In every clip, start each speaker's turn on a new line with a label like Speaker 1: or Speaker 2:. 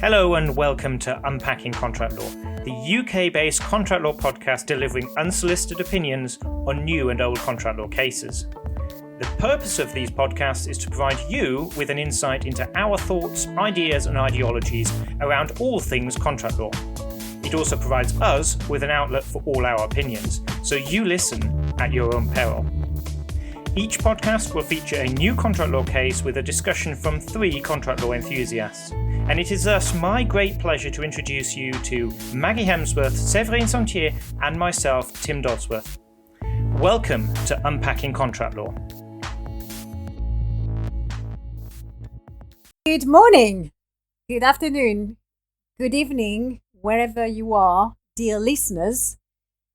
Speaker 1: Hello and welcome to Unpacking Contract Law, the UK-based contract law podcast delivering unsolicited opinions on new and old contract law cases. The purpose of these podcasts is to provide you with an insight into our thoughts, ideas and ideologies around all things contract law. It also provides us with an outlet for all our opinions, so you listen at your own peril. Each podcast will feature a new contract law case with a discussion from 3 contract law enthusiasts. And it is thus my great pleasure to introduce you to Maggie Hemsworth, Severine Saintier, and myself, Tim Dodsworth. Welcome to Unpacking Contract Law.
Speaker 2: Good morning, good afternoon, good evening, wherever you are, dear listeners.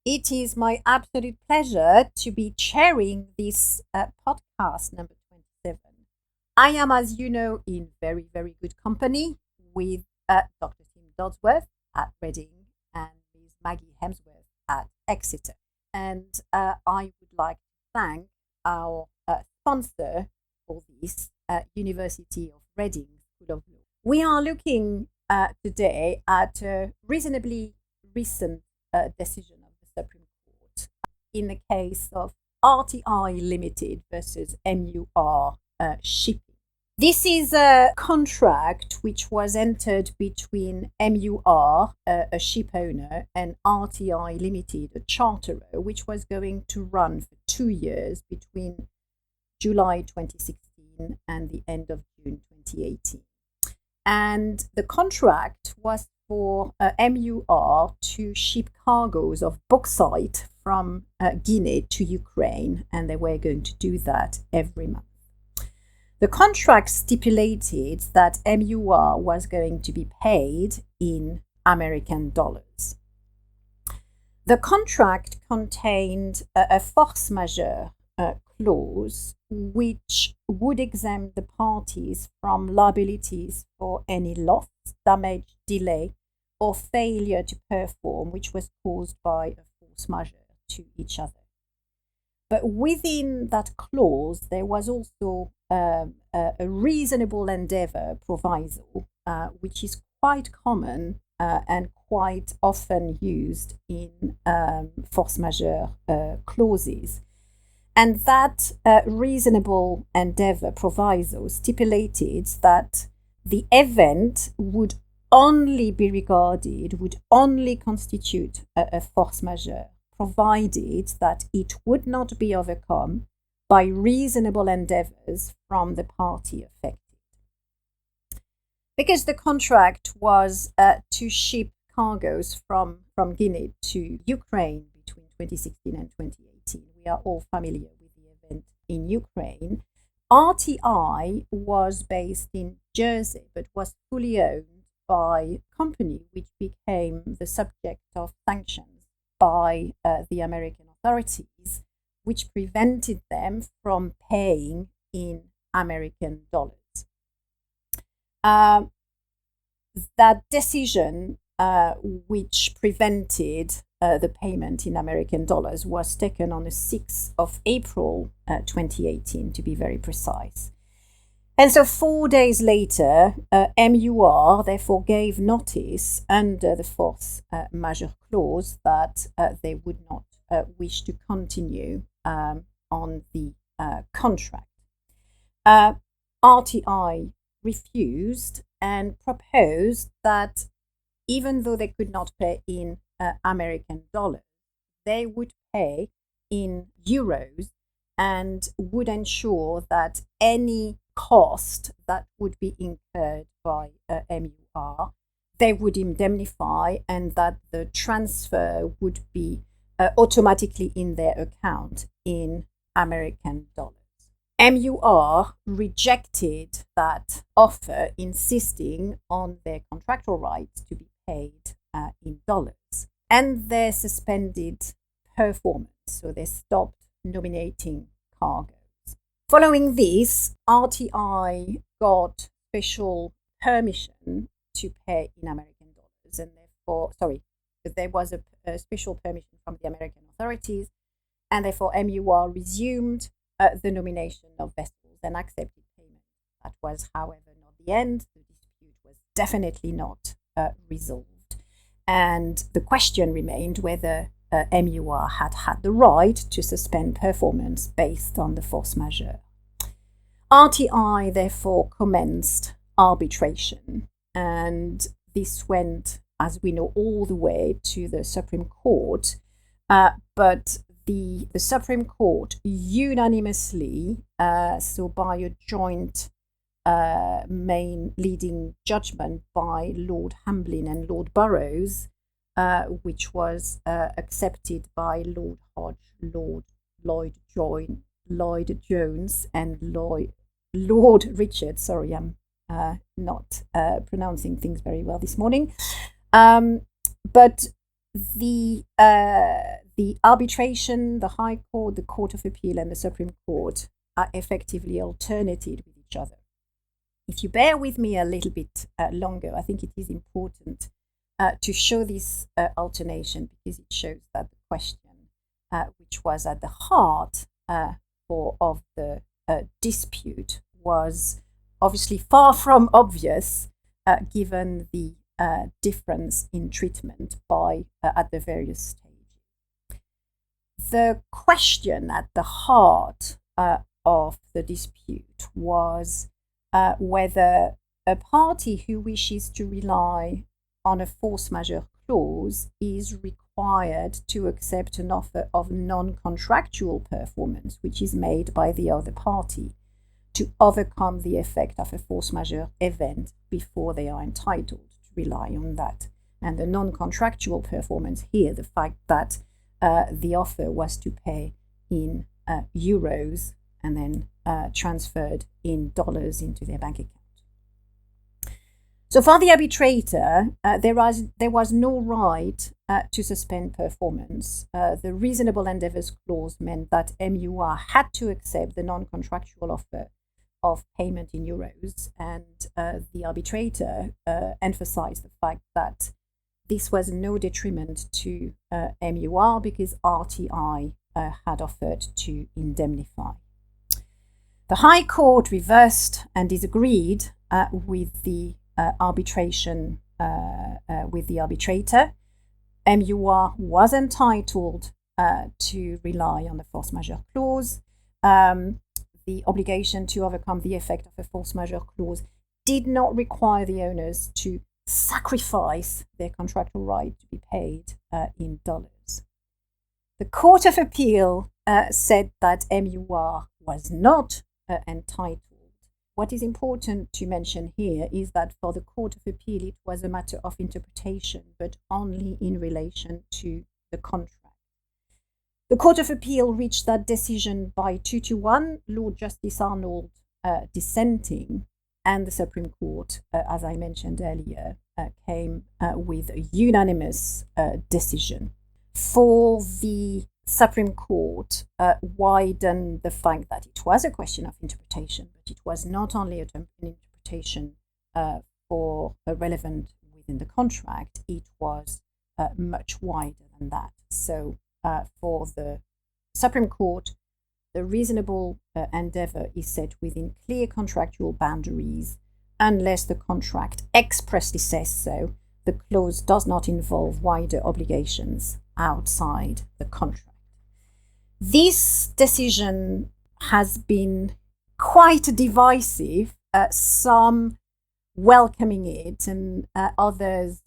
Speaker 2: It is my absolute pleasure to be chairing this podcast number 27. I am, as you know, in very, very good company with Dr. Tim Dodsworth at Reading and Ms. Maggie Hemsworth at Exeter. And I would like to thank our sponsor for this, University of Reading School of Law. We are looking today at a reasonably recent decision of the Supreme Court in the case of RTI Limited versus MUR Shipping. This is a contract which was entered between MUR, a ship owner, and RTI Limited, a charterer, which was going to run for 2 years between July 2016 and the end of June 2018. And the contract was for MUR to ship cargoes of bauxite from Guinea to Ukraine, and they were going to do that every month. The contract stipulated that MUR was going to be paid in American dollars. The contract contained a force majeure clause which would exempt the parties from liabilities for any loss, damage, delay, or failure to perform which was caused by a force majeure to each other. But within that clause, there was also a reasonable endeavour proviso, which is quite common and quite often used in force majeure clauses. And that reasonable endeavour proviso stipulated that the event would only be regarded, would only constitute a force majeure, provided that it would not be overcome by reasonable endeavours from the party affected. Because the contract was to ship cargoes from Guinea to Ukraine between 2016 and 2018, we are all familiar with the event in Ukraine. RTI was based in Jersey, but was fully owned by a company which became the subject of sanctions by the American authorities, which prevented them from paying in American dollars. That decision, which prevented the payment in American dollars, was taken on the 6th of April 2018, to be very precise. And so 4 days later, MUR therefore gave notice under the force majeure clause that they would not wish to continue on the contract. RTI refused and proposed that even though they could not pay in American dollars, they would pay in euros and would ensure that any cost that would be incurred by MUR, they would indemnify, and that the transfer would be automatically in their account in American dollars. MUR rejected that offer, insisting on their contractual rights to be paid in dollars, and they suspended performance, so they stopped nominating cargoes. Following this, RTI got special permission to pay in American dollars, and therefore, there was a special permission from the American authorities, and therefore MUR resumed the nomination of vessels and accepted payment. That was, however, not the end. The dispute was definitely not resolved. And the question remained whether MUR had the right to suspend performance based on the force majeure. RTI therefore commenced arbitration, and this went, as we know, all the way to the Supreme Court, but the Supreme Court unanimously, so by a joint main leading judgment by Lord Hamblin and Lord Burrows, which was accepted by Lord Hodge, Lloyd Jones, and Lord Richard. Sorry, I'm not pronouncing things very well this morning. But the arbitration, the High Court, the Court of Appeal, and the Supreme Court are effectively alternated with each other. If you bear with me a little bit longer, I think it is important to show this alternation, because it shows that the question, which was at the heart of the dispute, was obviously far from obvious, given the difference in treatment at the various stages. The question at the heart of the dispute was whether a party who wishes to rely on a force majeure clause is required to accept an offer of non-contractual performance which is made by the other party to overcome the effect of a force majeure event before they are entitled to rely on that. And the non-contractual performance here, the fact that the offer was to pay in euros and then transferred in dollars into their bank account. So for the arbitrator, there was no right to suspend performance. The reasonable endeavours clause meant that MUR had to accept the non-contractual offer of payment in euros, and the arbitrator emphasised the fact that this was no detriment to MUR because RTI had offered to indemnify. The High Court reversed and disagreed with the arbitration with the arbitrator. MUR was entitled to rely on the force majeure clause. The obligation to overcome the effect of a force majeure clause did not require the owners to sacrifice their contractual right to be paid in dollars. The Court of Appeal said that MUR was not entitled. What is important to mention here is that for the Court of Appeal, it was a matter of interpretation, but only in relation to the contract. The Court of Appeal reached that decision by 2-1, Lord Justice Arnold dissenting, and the Supreme Court, as I mentioned earlier, came with a unanimous decision. For the Supreme Court, widened the fact that it was a question of interpretation, but it was not only an interpretation for relevant within the contract, it was much wider than that. So for the Supreme Court, the reasonable endeavour is set within clear contractual boundaries unless the contract expressly says so. The clause does not involve wider obligations outside the contract. This decision has been quite divisive, some welcoming it and others,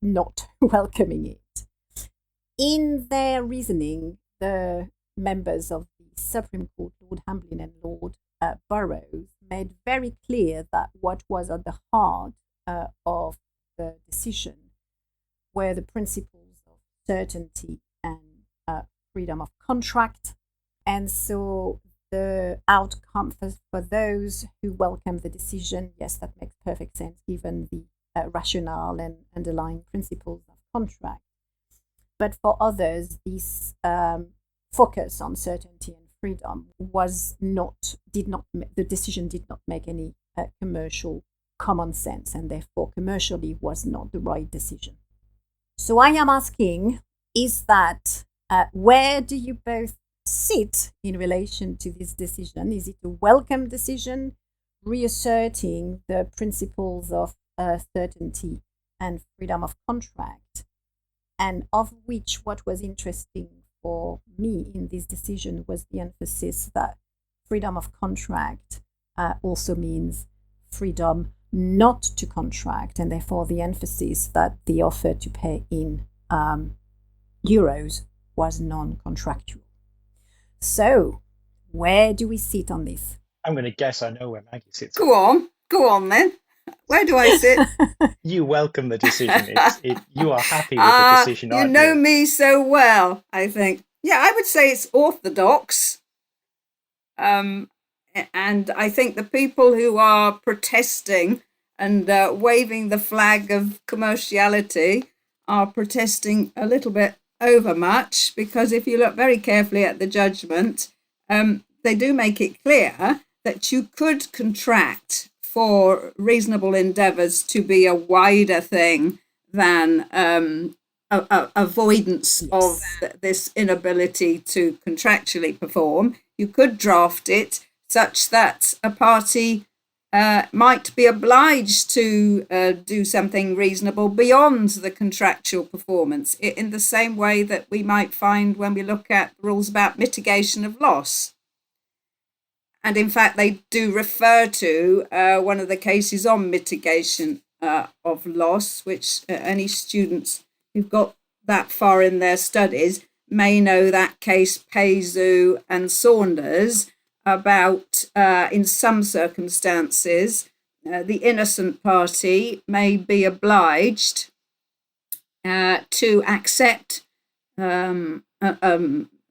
Speaker 2: not welcoming it. In their reasoning, the members of the Supreme Court, Lord Hamblin and Lord Burrows, made very clear that what was at the heart of the decision were the principles of certainty and freedom of contract. And so the outcome for those who welcome the decision, yes, that makes perfect sense given the rationale and underlying principles of contract. But for others, this focus on certainty and freedom the decision did not make any commercial common sense, and therefore commercially was not the right decision. So I am asking, is that where do you both sit in relation to this decision? Is it a welcome decision, reasserting the principles of certainty and freedom of contract, and of which what was interesting for me in this decision was the emphasis that freedom of contract also means freedom not to contract, and therefore the emphasis that the offer to pay in euros was non-contractual. So, where do we sit on this?
Speaker 1: I'm going to guess I know where Maggie sits.
Speaker 3: Go on then. Where do I sit?
Speaker 1: You welcome the decision. You are happy with the decision, aren't you?
Speaker 3: You know me so well, I think. Yeah, I would say it's orthodox. And I think the people who are protesting and waving the flag of commerciality are protesting a little bit overmuch, because if you look very carefully at the judgment, they do make it clear that you could contract for reasonable endeavours to be a wider thing than avoidance of this inability to contractually perform. You could draft it such that a party might be obliged to do something reasonable beyond the contractual performance, in the same way that we might find when we look at rules about mitigation of loss. And in fact, they do refer to one of the cases on mitigation of loss, which any students who've got that far in their studies may know that case, Peizu and Saunders, about in some circumstances, the innocent party may be obliged to accept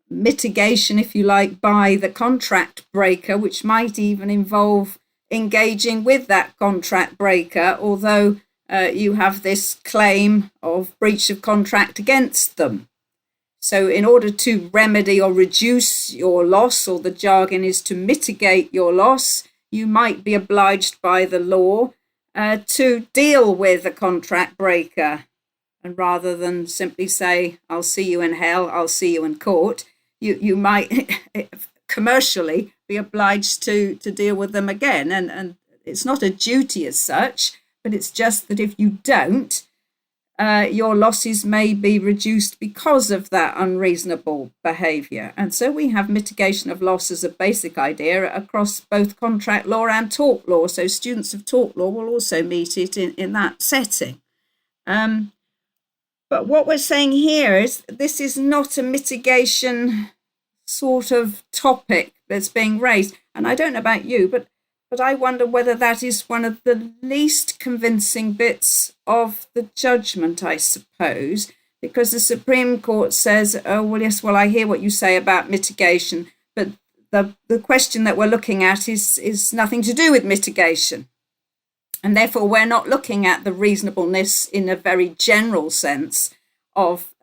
Speaker 3: mitigation, if you like, by the contract breaker, which might even involve engaging with that contract breaker, although you have this claim of breach of contract against them. So in order to remedy or reduce your loss, or the jargon is to mitigate your loss, you might be obliged by the law to deal with the contract breaker. And rather than simply say, I'll see you in hell, I'll see you in court, you might commercially be obliged to deal with them again. And it's not a duty as such, but it's just that if you don't, your losses may be reduced because of that unreasonable behaviour. And so we have mitigation of loss as a basic idea across both contract law and tort law. So students of tort law will also meet it in that setting. But what we're saying here is this is not a mitigation sort of topic that's being raised. And I don't know about you, but I wonder whether that is one of the least convincing bits of the judgment, I suppose, because the Supreme Court says, oh, well, yes, well, I hear what you say about mitigation, but the question that we're looking at is nothing to do with mitigation. And therefore, we're not looking at the reasonableness in a very general sense of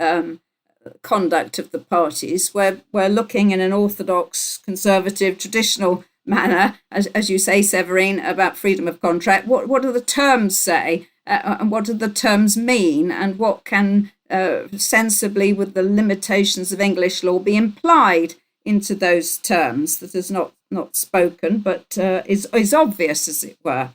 Speaker 3: conduct of the parties. We're looking in an orthodox, conservative, traditional manner, as you say, Severine, about freedom of contract. What do the terms say, and what do the terms mean, and what can sensibly, with the limitations of English law, be implied into those terms that is not spoken, but is obvious, as it were.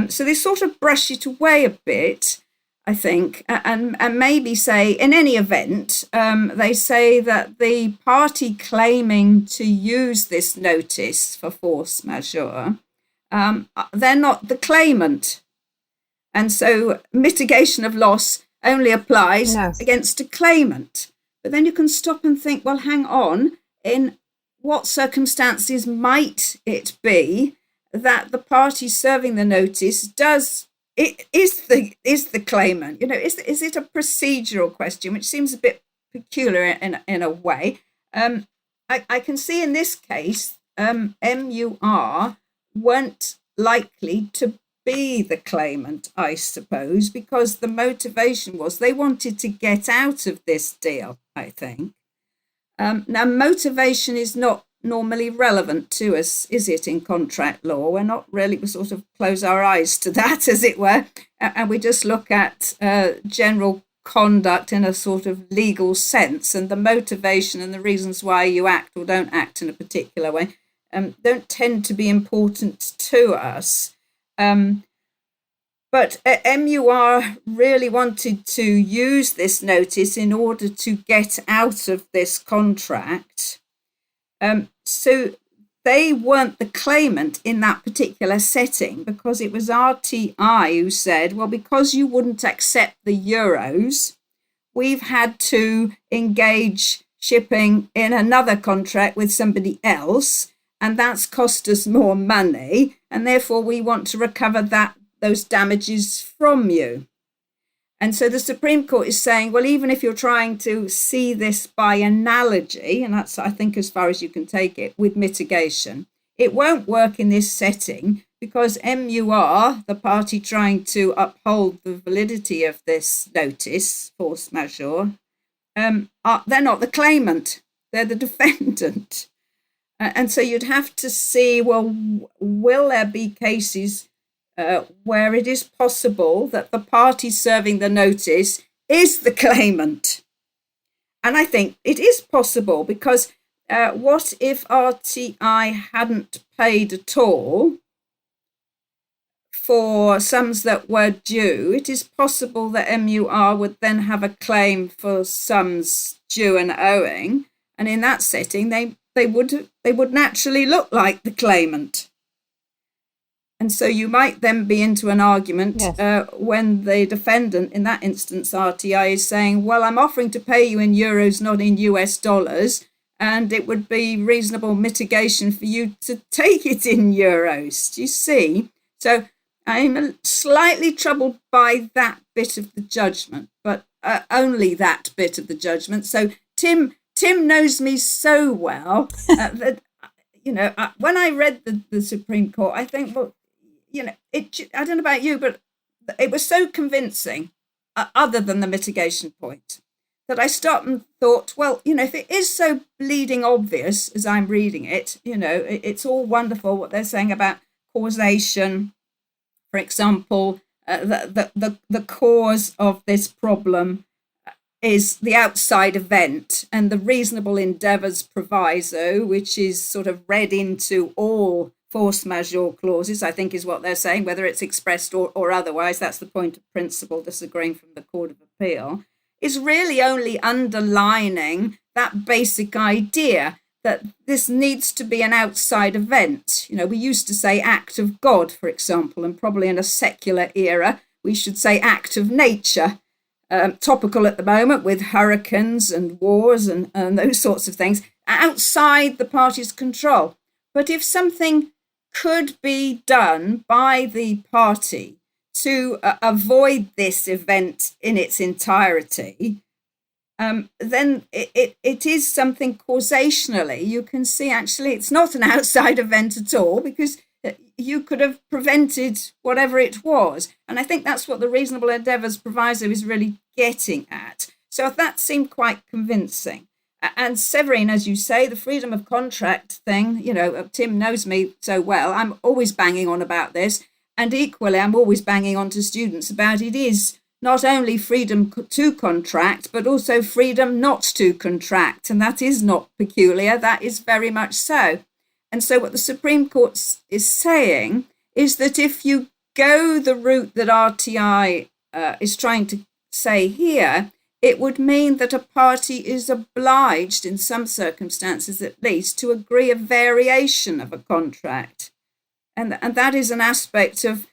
Speaker 3: So they sort of brush it away a bit, I think, and maybe say, in any event, they say that the party claiming to use this notice for force majeure, they're not the claimant. And so mitigation of loss only applies against a claimant. But then you can stop and think, well, hang on, in what circumstances might it be that the party serving the notice is the claimant? You know, is it a procedural question, which seems a bit peculiar in a way? I can see in this case, MUR weren't likely to be the claimant, I suppose, because the motivation was they wanted to get out of this deal, I think. Now, motivation is not normally relevant to us, is it, in contract law? We're not really, we sort of close our eyes to that, as it were, and we just look at general conduct in a sort of legal sense, and the motivation and the reasons why you act or don't act in a particular way don't tend to be important to us. But MUR really wanted to use this notice in order to get out of this contract. So they weren't the claimant in that particular setting, because it was RTI who said, well, because you wouldn't accept the euros, we've had to engage shipping in another contract with somebody else, and that's cost us more money, and therefore we want to recover those damages from you. And so the Supreme Court is saying, well, even if you're trying to see this by analogy, and that's, I think, as far as you can take it, with mitigation, it won't work in this setting, because MUR, the party trying to uphold the validity of this notice, force majeure, they're not the claimant, they're the defendant. And so you'd have to see, well, will there be cases where it is possible that the party serving the notice is the claimant? And I think it is possible, because what if RTI hadn't paid at all for sums that were due? It is possible that MUR would then have a claim for sums due and owing, and in that setting they would naturally look like the claimant. And so you might then be into an argument when the defendant, in that instance RTI, is saying, well, I'm offering to pay you in euros, not in US dollars, and it would be reasonable mitigation for you to take it in euros. Do you see? So I'm slightly troubled by that bit of the judgment, but only that bit of the judgment. So Tim knows me so well that, when I read the Supreme Court, I think, well, I don't know about you, but it was so convincing, other than the mitigation point, that I stopped and thought, well, if it is so bleeding obvious as I'm reading it, it's all wonderful what they're saying about causation. For example, the cause of this problem is the outside event, and the reasonable endeavours proviso, which is sort of read into all force majeure clauses, I think is what they're saying, whether it's expressed or otherwise, that's the point of principle disagreeing from the Court of Appeal, is really only underlining that basic idea that this needs to be an outside event. We used to say act of God, for example, and probably in a secular era, we should say act of nature. Topical at the moment with hurricanes and wars and those sorts of things, outside the party's control. But if something could be done by the party to avoid this event in its entirety, then it is something causationally. You can see actually it's not an outside event at all, because you could have prevented whatever it was. And I think that's what the reasonable endeavours proviso is really getting at. So that seemed quite convincing. And Severine, as you say, the freedom of contract thing, Tim knows me so well. I'm always banging on about this. And equally, I'm always banging on to students about it is not only freedom to contract, but also freedom not to contract. And that is not peculiar. That is very much so. And so what the Supreme Court is saying is that if you go the route that RTI is trying to say here, it would mean that a party is obliged, in some circumstances at least, to agree a variation of a contract. And that is an aspect of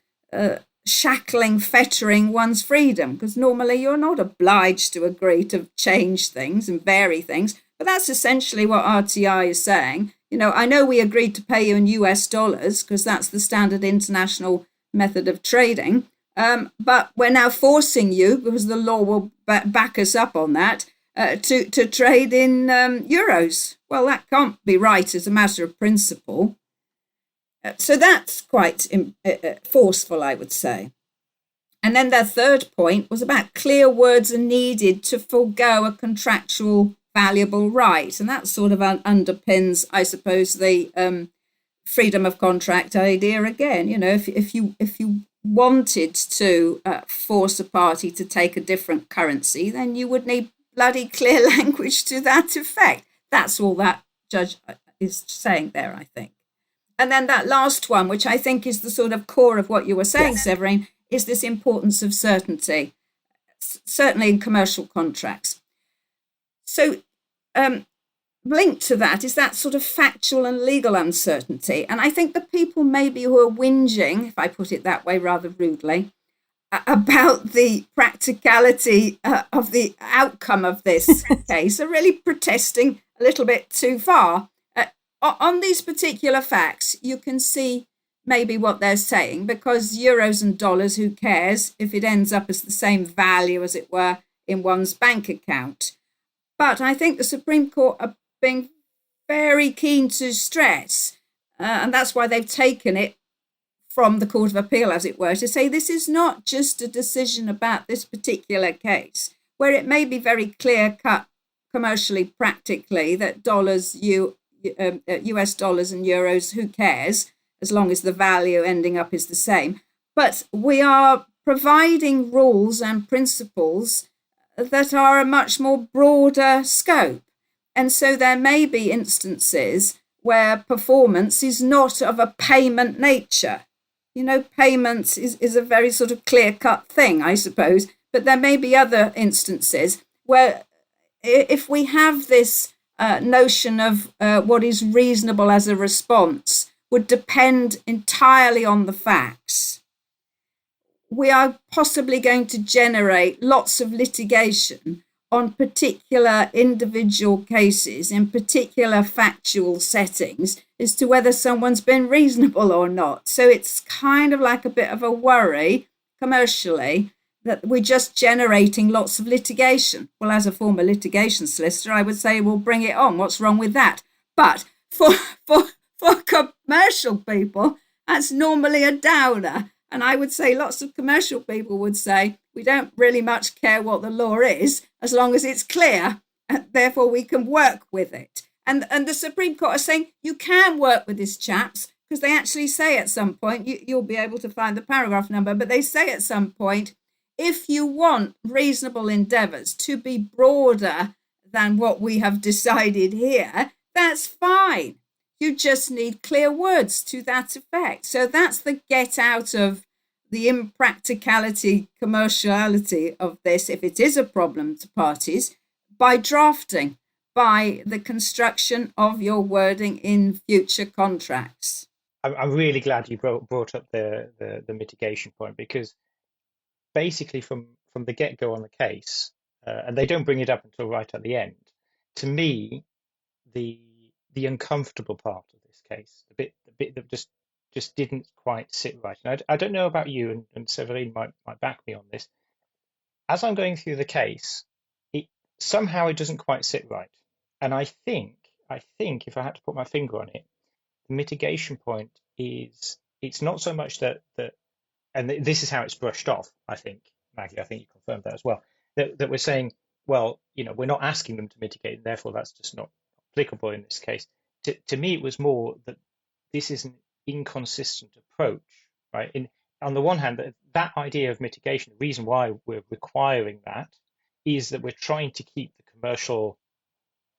Speaker 3: shackling, fettering one's freedom, because normally you're not obliged to agree to change things and vary things. But that's essentially what RTI is saying. I know we agreed to pay you in US dollars because that's the standard international method of trading. But we're now forcing you, because the law will back us up on that, to trade in euros. Well, that can't be right as a matter of principle. So that's quite forceful, I would say. And then their third point was about clear words are needed to forego a contractual valuable right. And that sort of underpins, I suppose, the freedom of contract idea again. If you wanted to force a party to take a different currency, then you would need bloody clear language to that effect. That's all that judge is saying there, I think. And then that last one, which I think is the sort of core of what you were saying,
Speaker 2: Yes.
Speaker 3: Severine, is this importance of certainty, certainly in commercial contracts. So linked to that is that sort of factual and legal uncertainty. And I think the people maybe who are whinging, if I put it that way rather rudely, about the practicality of the outcome of this case are really protesting a little bit too far. On these particular facts, you can see maybe what they're saying, because euros and dollars, who cares if it ends up as the same value, as it were, in one's bank account. But I think the Supreme Court are being very keen to stress, and that's why they've taken it from the Court of Appeal, as it were, to say this is not just a decision about this particular case, where it may be very clear-cut commercially, practically, that US dollars and euros, who cares, as long as the value ending up is the same. But we are providing rules and principles that are a much more broader scope. And so there may be instances where performance is not of a payment nature. You know, payment is a very sort of clear-cut thing, I suppose. But there may be other instances where if we have this notion of what is reasonable as a response would depend entirely on the facts, we are possibly going to generate lots of litigation on particular individual cases in particular factual settings as to whether someone's been reasonable or not. So it's kind of like a bit of a worry commercially that we're just generating lots of litigation. Well, as a former litigation solicitor, I would say, well, bring it on. What's wrong with that? But for commercial people, that's normally a downer. And I would say lots of commercial people would say, we don't really much care what the law is, as long as it's clear, and therefore we can work with it. And the Supreme Court is saying, you can work with this, chaps, because they actually say at some point, you'll be able to find the paragraph number, but they say at some point, if you want reasonable endeavours to be broader than what we have decided here, that's fine. You just need clear words to that effect. So that's the get out of the impracticality, commerciality of this, if it is a problem to parties, by drafting, by the construction of your wording in future contracts.
Speaker 1: I'm really glad you brought up the mitigation point, because basically from the get-go on the case, and they don't bring it up until right at the end, to me, the uncomfortable part of this case, the bit that just didn't quite sit right. And I don't know about you, and Severine might back me on this. As I'm going through the case, somehow it doesn't quite sit right. And I think if I had to put my finger on it, the mitigation point is, it's not so much that and this is how it's brushed off, I think, Maggie, I think you confirmed that as well, that we're saying, well, we're not asking them to mitigate, and therefore that's just not applicable in this case. To me, it was more that this is an inconsistent approach, right? On the one hand, that idea of mitigation, the reason why we're requiring that is that we're trying to keep the commercial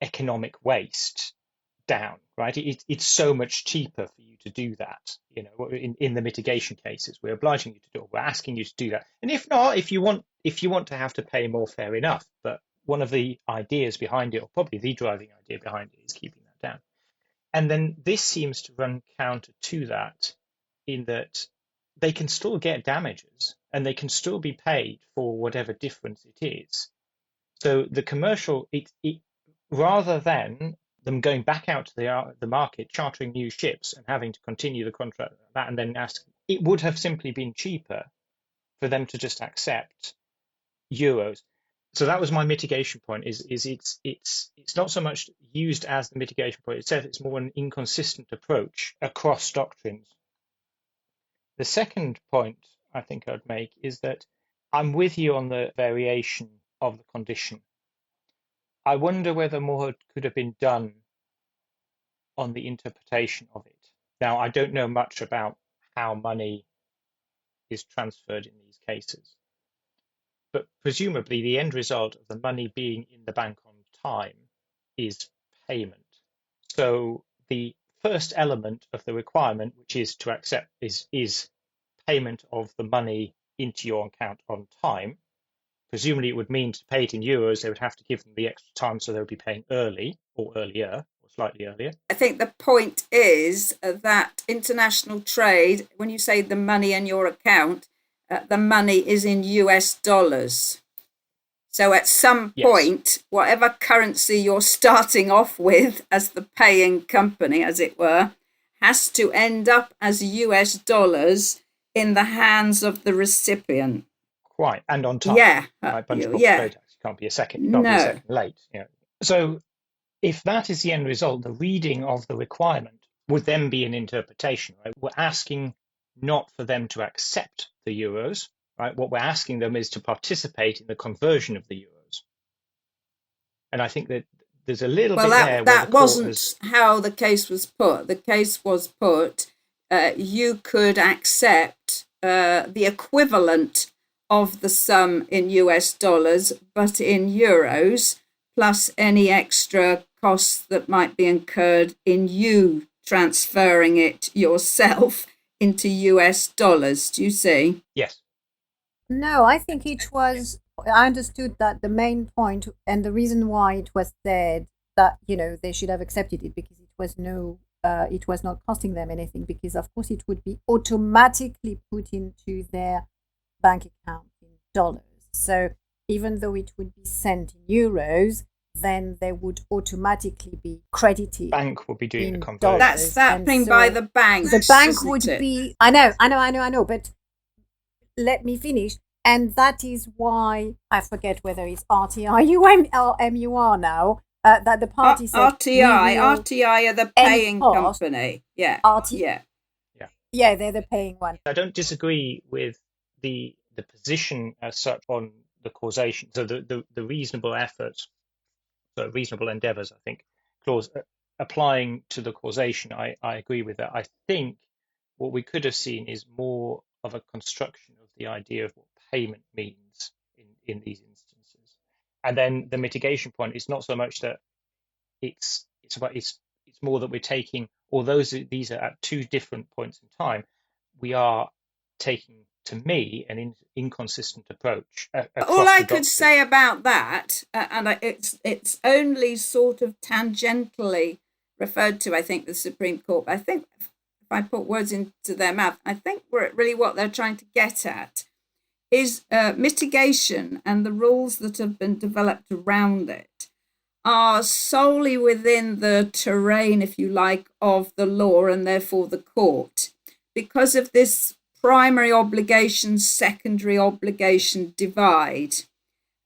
Speaker 1: economic waste down, right? It's so much cheaper for you to do that. In the mitigation cases, we're obliging you to do it. We're asking you to do that. And if not, if you want to have to pay more, fair enough. But one of the ideas behind it, or probably the driving idea behind it, is keeping that down. And then this seems to run counter to that, in that they can still get damages and they can still be paid for whatever difference it is. So the commercial, rather than them going back out to the market, chartering new ships and having to continue the contract like that, and then ask, it would have simply been cheaper for them to just accept euros. So that was my mitigation point. Is it's not so much used as the mitigation point. It says it's more an inconsistent approach across doctrines. The second point I think I'd make is that I'm with you on the variation of the condition. I wonder whether more could have been done on the interpretation of it. Now, I don't know much about how money is transferred in these cases, but presumably the end result of the money being in the bank on time is payment. So the first element of the requirement, which is to accept, is payment of the money into your account on time. Presumably, it would mean to pay it in euros, they would have to give them the extra time, so they would be paying early or earlier or slightly earlier.
Speaker 3: I think the point is that international trade, when you say the money in your account, the money is in US dollars. So at some point, whatever currency you're starting off with as the paying company, as it were, has to end up as US dollars in the hands of the recipient.
Speaker 1: Quite, and on time.
Speaker 3: Yeah.
Speaker 1: Like bunch of trade tax. You can't be a second late. You know. So if that is the end result, the reading of the requirement would then be an interpretation. Right? We're asking not for them to accept the euros. Right? What we're asking them is to participate in the conversion of the euros. And I think that there's a little bit there.
Speaker 3: That wasn't how the case was put. The case was put, you could accept the equivalent of the sum in US dollars, but in euros, plus any extra costs that might be incurred in you transferring it yourself into US dollars. Do you see?
Speaker 1: Yes.
Speaker 2: No, I think I understood that the main point and the reason why it was said that, they should have accepted it because it was not costing them anything, because of course it would be automatically put into their bank account in dollars. So even though it would be sent in euros, then they would automatically be credited.
Speaker 1: Bank would be doing the conversion.
Speaker 3: That's happening by the bank.
Speaker 2: The bank would be. I know. But let me finish. And that is why I forget whether it's RTI or MUR now. That the party said
Speaker 3: RTI are the paying company. Yeah. Yeah, they're the paying one.
Speaker 1: I don't disagree with the position as such on the causation. So the reasonable efforts, the reasonable endeavours, I think, clause applying to the causation, I agree with that. I think what we could have seen is more of a construction of the idea of what payment means in these instances. And then the mitigation point is not so much that it's more that we're taking, although these are at two different points in time, we are taking, to me, an inconsistent approach.
Speaker 3: All I could say about that, and it's only sort of tangentially referred to, I think, the Supreme Court. I think if I put words into their mouth, I think really what they're trying to get at is mitigation, and the rules that have been developed around it are solely within the terrain, if you like, of the law and therefore the court, because of this primary obligation, secondary obligation divide.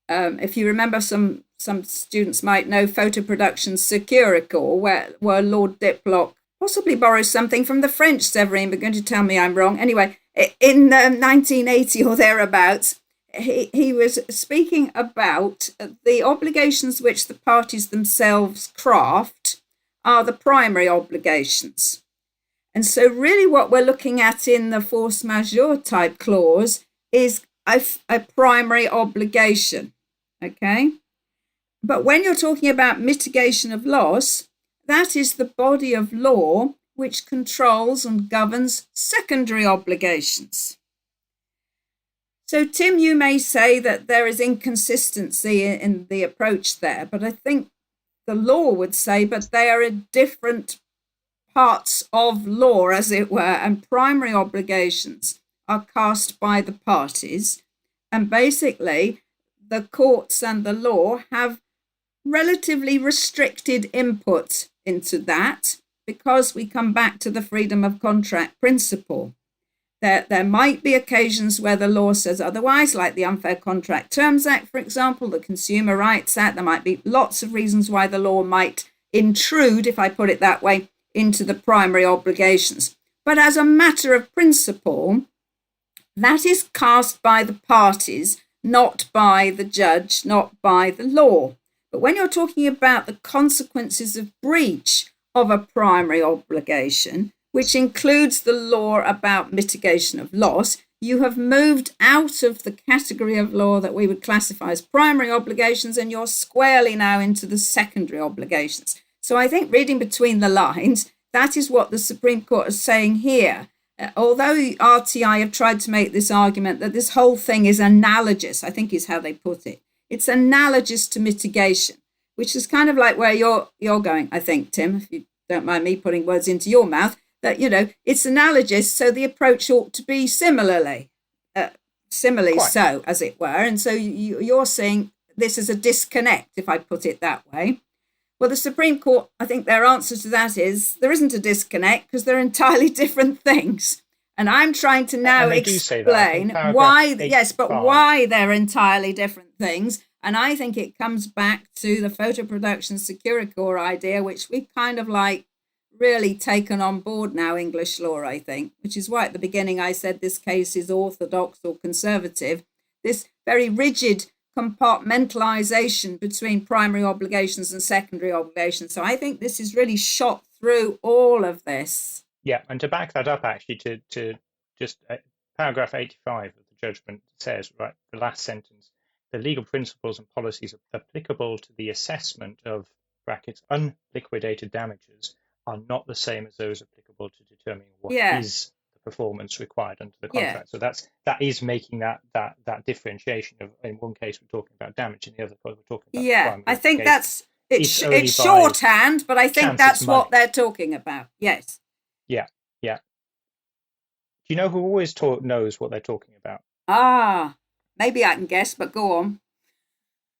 Speaker 3: If you remember, some students might know photo production Securical, where Lord Diplock possibly borrows something from the French, Severine, but going to tell me I'm wrong. Anyway, in 1980 or thereabouts, he was speaking about the obligations which the parties themselves craft are the primary obligations. And so really what we're looking at in the force majeure type clause is a primary obligation, okay? But when you're talking about mitigation of loss, that is the body of law which controls and governs secondary obligations. So, Tim, you may say that there is inconsistency in the approach there, but I think the law would say, but they are different parts of law, as it were, and primary obligations are cast by the parties. And basically, the courts and the law have relatively restricted input into that, because we come back to the freedom of contract principle. There might be occasions where the law says otherwise, like the Unfair Contract Terms Act, for example, the Consumer Rights Act. There might be lots of reasons why the law might intrude, if I put it that way, into the primary obligations. But as a matter of principle, that is cast by the parties, not by the judge, not by the law. But when you're talking about the consequences of breach of a primary obligation, which includes the law about mitigation of loss, you have moved out of the category of law that we would classify as primary obligations, and you're squarely now into the secondary obligations. So I think reading between the lines, that is what the Supreme Court is saying here. Although RTI have tried to make this argument that this whole thing is analogous, I think is how they put it. It's analogous to mitigation, which is kind of like where you're going, I think, Tim, if you don't mind me putting words into your mouth, that, it's analogous, so the approach ought to be similarly so, as it were. And so you're saying this is a disconnect, if I put it that way. Well, the Supreme Court, I think their answer to that is there isn't a disconnect because they're entirely different things. And I'm trying to now explain why they're entirely different things. And I think it comes back to the photo production security core idea, which we've kind of like really taken on board now, English law, I think, which is why at the beginning I said this case is orthodox or conservative. This very rigid compartmentalization between primary obligations and secondary obligations. So I think this is really shot through all of this.
Speaker 1: Yeah, and to back that up, actually, to just paragraph 85 of the judgment says, right, the last sentence, the legal principles and policies applicable to the assessment of brackets unliquidated damages are not the same as those applicable to determining what is the performance required under the contract. So that is making that differentiation of, in one case we're talking about damage, in the other case we're talking about
Speaker 3: I think that's it's shorthand, but I think that's what they're talking about. Yes.
Speaker 1: Yeah. Do you know who always knows what they're talking about?
Speaker 3: Maybe I can guess, but go on.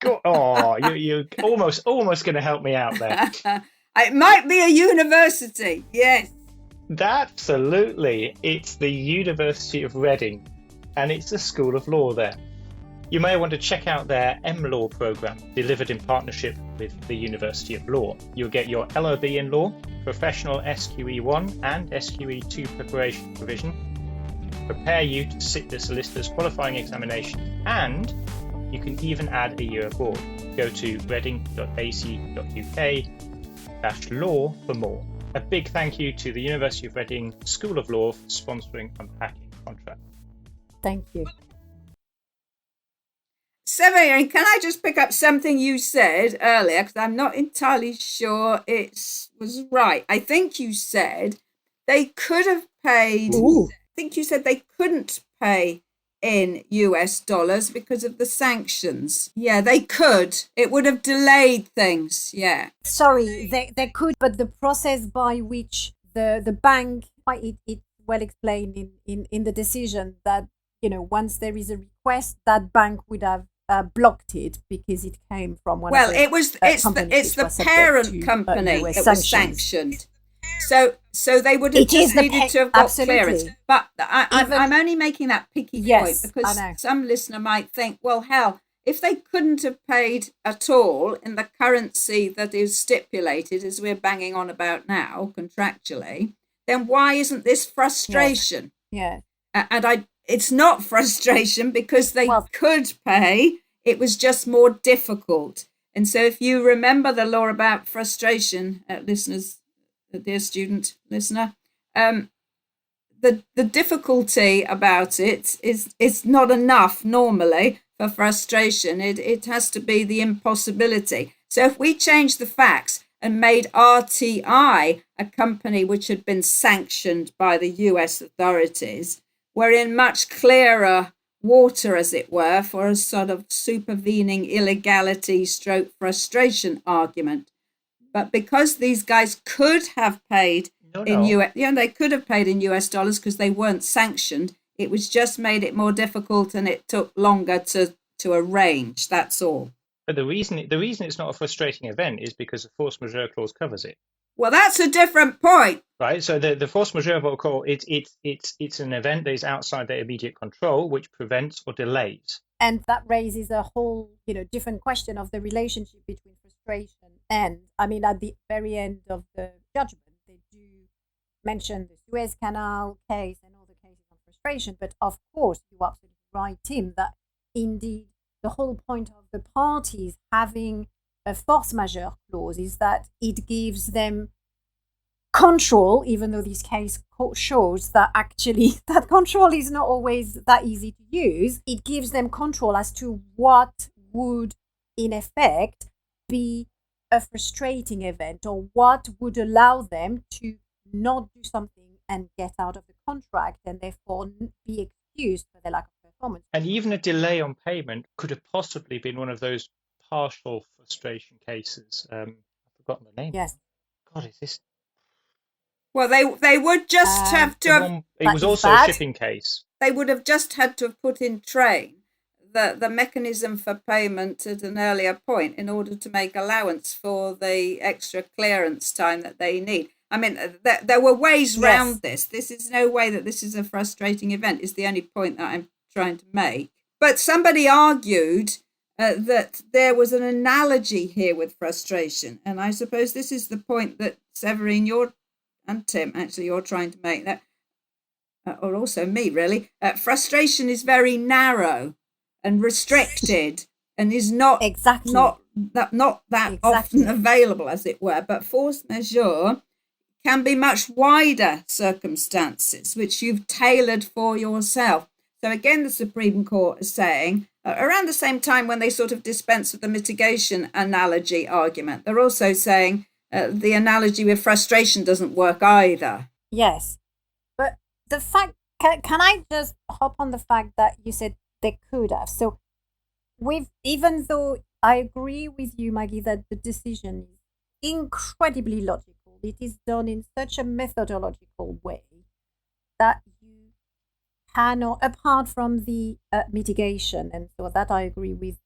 Speaker 1: You're almost going to help me out there.
Speaker 3: It might be a university, yes.
Speaker 1: Absolutely. It's the University of Reading, and it's the School of Law there. You may want to check out their MLaw program, delivered in partnership with the University of Law. You'll get your LLB in law, professional SQE1 and SQE2 preparation provision, prepare you to sit the solicitor's qualifying examination, and you can even add a year abroad. Go to reading.ac.uk/law for more. A big thank you to the University of Reading School of Law for sponsoring Unpacking Contract.
Speaker 2: Thank you.
Speaker 3: Severine, can I just pick up something you said earlier, because I'm not entirely sure it was right. I think you said they could have paid...
Speaker 2: Ooh.
Speaker 3: I think you said they couldn't pay in US dollars because of the sanctions. Yeah, they could. It would have delayed things. Yeah.
Speaker 2: Sorry, they could, but the process by which the bank, it's well explained in the decision that, once there is a request, that bank would have blocked it because it came from one of the
Speaker 3: it's the parent company that was sanctioned. So they would have just needed to have got clearance. But I'm only making that picky point because some listener might think, well, hell, if they couldn't have paid at all in the currency that is stipulated, as we're banging on about now, contractually, then why isn't this frustration?
Speaker 2: Yeah.
Speaker 3: And it's not frustration because they could pay. It was just more difficult. And so if you remember the law about frustration, listeners, dear student listener, the difficulty about it is it's not enough normally for frustration. It has to be the impossibility. So if we change the facts and made RTI a company which had been sanctioned by the US authorities, we're in much clearer water, as it were, for a sort of supervening illegality stroke frustration argument. But because these guys could have paid they could have paid in US dollars because they weren't sanctioned. It was just made it more difficult and it took longer to arrange. That's all.
Speaker 1: But the reason it's not a frustrating event is because the force majeure clause covers it.
Speaker 3: Well, that's a different point.
Speaker 1: Right. So the force majeure clause, it's an event that is outside their immediate control, which prevents or delays.
Speaker 2: And that raises a whole, different question of the relationship between frustration and, at the very end of the judgment, they do mention the Suez Canal case and all the cases on frustration. But of course, you're absolutely right, Tim, that indeed the whole point of the parties having a force majeure clause is that it gives them control, even though this case shows that actually that control is not always that easy to use. It gives them control as to what would, in effect, be a frustrating event or what would allow them to not do something and get out of the contract and therefore be excused for their lack of performance.
Speaker 1: And even a delay on payment could have possibly been one of those partial frustration cases. I've forgotten the name.
Speaker 2: Yes.
Speaker 1: God, is this?
Speaker 3: Well, they would just have to have.
Speaker 1: It was also a shipping case.
Speaker 3: They would have just had to have put in train the mechanism for payment at an earlier point in order to make allowance for the extra clearance time that they need. I mean, there were ways round this. This is no way that this is a frustrating event, is the only point that I'm trying to make. But somebody argued that there was an analogy here with frustration. And I suppose this is the point that Severine, and Tim, actually, you're trying to make, that, or also me, really. Frustration is very narrow and restricted and is not that often available, as it were. But force majeure can be much wider circumstances, which you've tailored for yourself. So again, the Supreme Court is saying, around the same time when they sort of dispense with the mitigation analogy argument, they're also saying the analogy with frustration doesn't work either.
Speaker 2: Yes. But the fact, can I just hop on the fact that you said they could have? So even though I agree with you, Maggie, that the decision is incredibly logical, it is done in such a methodological way that you cannot, apart from the mitigation, and so that I agree with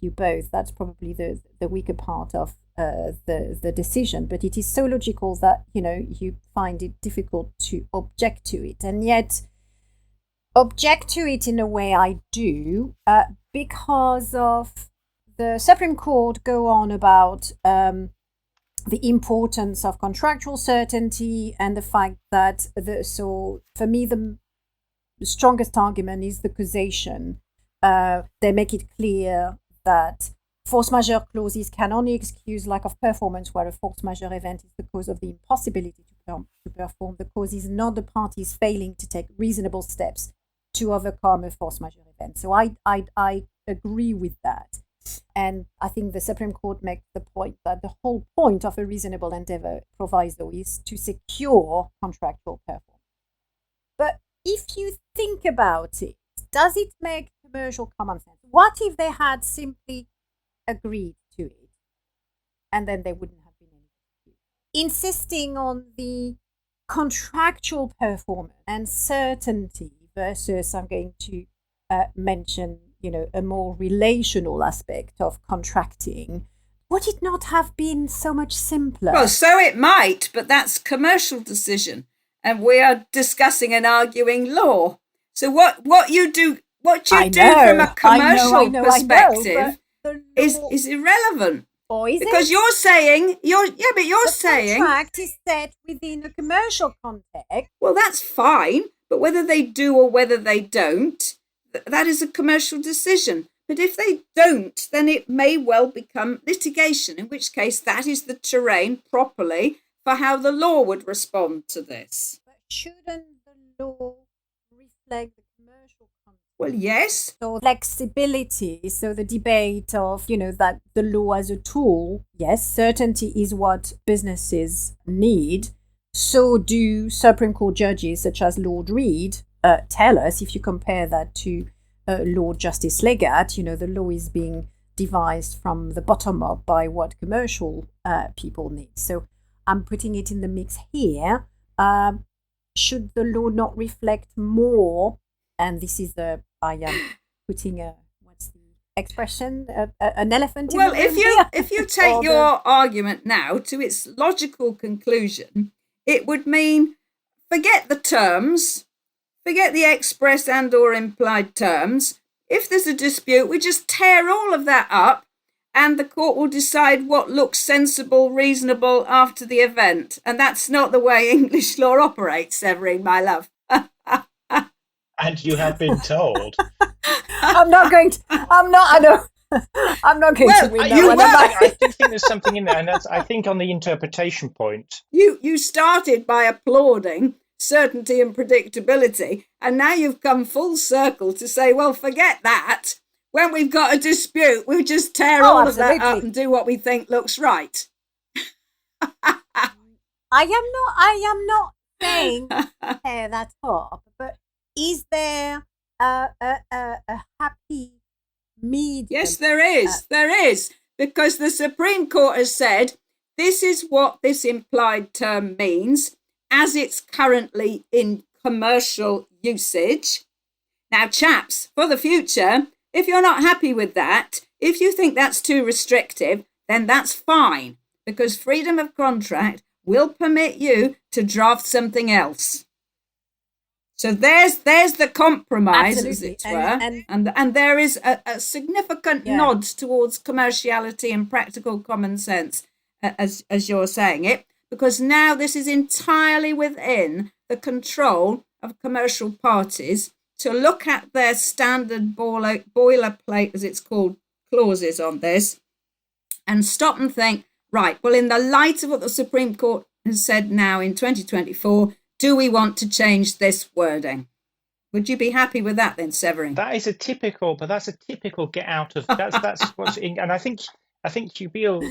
Speaker 2: you both, that's probably the weaker part of the decision, but it is so logical that, you find it difficult to object to it. And yet, object to it in a way I do, because of the Supreme Court go on about the importance of contractual certainty and the fact that, so for me, the strongest argument is the causation. They make it clear that force majeure clauses can only excuse lack of performance where a force majeure event is the cause of the impossibility to perform. The cause is not the parties failing to take reasonable steps to overcome a force majeure event. So I agree with that. And I think the Supreme Court makes the point that the whole point of a reasonable endeavour proviso is to secure contractual performance. But if you think about it, does it make commercial common sense? What if they had simply agreed to it and then there wouldn't have been any dispute? Insisting on the contractual performance and certainty versus, I'm going to mention, a more relational aspect of contracting, would it not have been so much simpler?
Speaker 3: Well, so it might, but that's commercial decision. And we are discussing and arguing law. So what you do from a commercial perspective is irrelevant.
Speaker 2: Or is
Speaker 3: because
Speaker 2: it?
Speaker 3: You're saying
Speaker 2: the contract is set within a commercial context.
Speaker 3: Well, that's fine, but whether they do or whether they don't, that is a commercial decision. But if they don't, then it may well become litigation, in which case that is the terrain properly for how the law would respond to this.
Speaker 2: But shouldn't the law reflect the commercial context?
Speaker 3: Well, yes.
Speaker 2: So flexibility, so the debate of, that the law as a tool, yes, certainty is what businesses need. So do Supreme Court judges such as Lord Reed tell us. If you compare that to Lord Justice Legat, the law is being devised from the bottom up by what commercial people need. So I'm putting it in the mix here. Should the law not reflect more? And this is I am putting what's the expression? An elephant in the room.
Speaker 3: Well, if you take your argument now to its logical conclusion, it would mean forget the terms, forget the express and or implied terms. If there's a dispute, we just tear all of that up and the court will decide what looks sensible, reasonable after the event. And that's not the way English law operates, Severine, my love.
Speaker 1: And you have been told.
Speaker 2: I'm not going to win that one.
Speaker 1: I do think there's something in there, and that's, I think, on the interpretation point.
Speaker 3: You started by applauding certainty and predictability, and now you've come full circle to say, well, forget that. When we've got a dispute, we'll just tear all of that up and do what we think looks right.
Speaker 2: I am not saying tear that up, but is there a happy medium?
Speaker 3: Yes, there is. There is. Because the Supreme Court has said this is what this implied term means as it's currently in commercial usage. Now, chaps, for the future, if you're not happy with that, if you think that's too restrictive, then that's fine, because freedom of contract will permit you to draft something else. So there's the compromise,
Speaker 2: Absolutely.
Speaker 3: as it were, and there is a significant nod towards commerciality and practical common sense, as you're saying it, because now this is entirely within the control of commercial parties to look at their standard boilerplate, as it's called, clauses on this, and stop and think, right, well, in the light of what the Supreme Court has said now in 2024, do we want to change this wording? Would you be happy with that then, Severine?
Speaker 1: That's a typical get out of that's what's in, and I think Jubil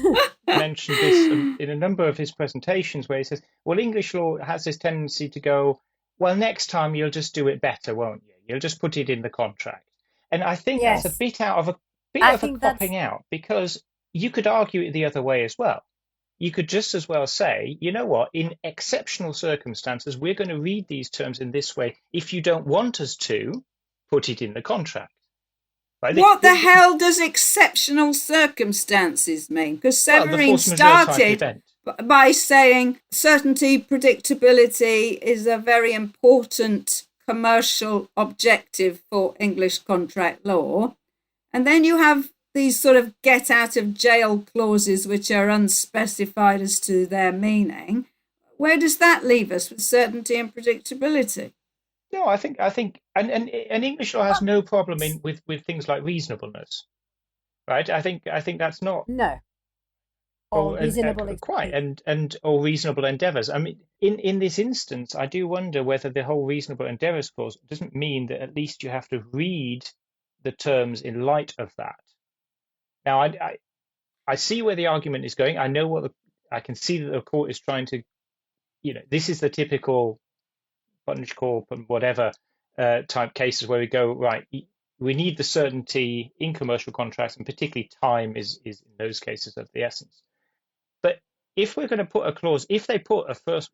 Speaker 1: mentioned this in a number of his presentations where he says, well, English law has this tendency to go, well, next time you'll just do it better, won't you? You'll just put it in the contract. And I think that's a bit of a copping out, because you could argue it the other way as well. You could just as well say, you know what, in exceptional circumstances, we're going to read these terms in this way. If you don't want us to, put it in the contract. Right?
Speaker 3: What the hell does exceptional circumstances mean? Because Severine started by saying certainty, predictability is a very important commercial objective for English contract law. And then you have these sort of get out of jail clauses which are unspecified as to their meaning. Where does that leave us with certainty and predictability?
Speaker 1: No, I think and English law has no problem with things like reasonableness, right? I think that's not
Speaker 2: or reasonable
Speaker 1: or reasonable endeavours. I mean, in this instance, I do wonder whether the whole reasonable endeavours clause doesn't mean that at least you have to read the terms in light of that. Now, I see where the argument is going. I can see that the court is trying to, this is the typical Bunch Corp and whatever type cases where we go, right, we need the certainty in commercial contracts, and particularly time is in those cases of the essence. But if we're going to put a clause, if they put a force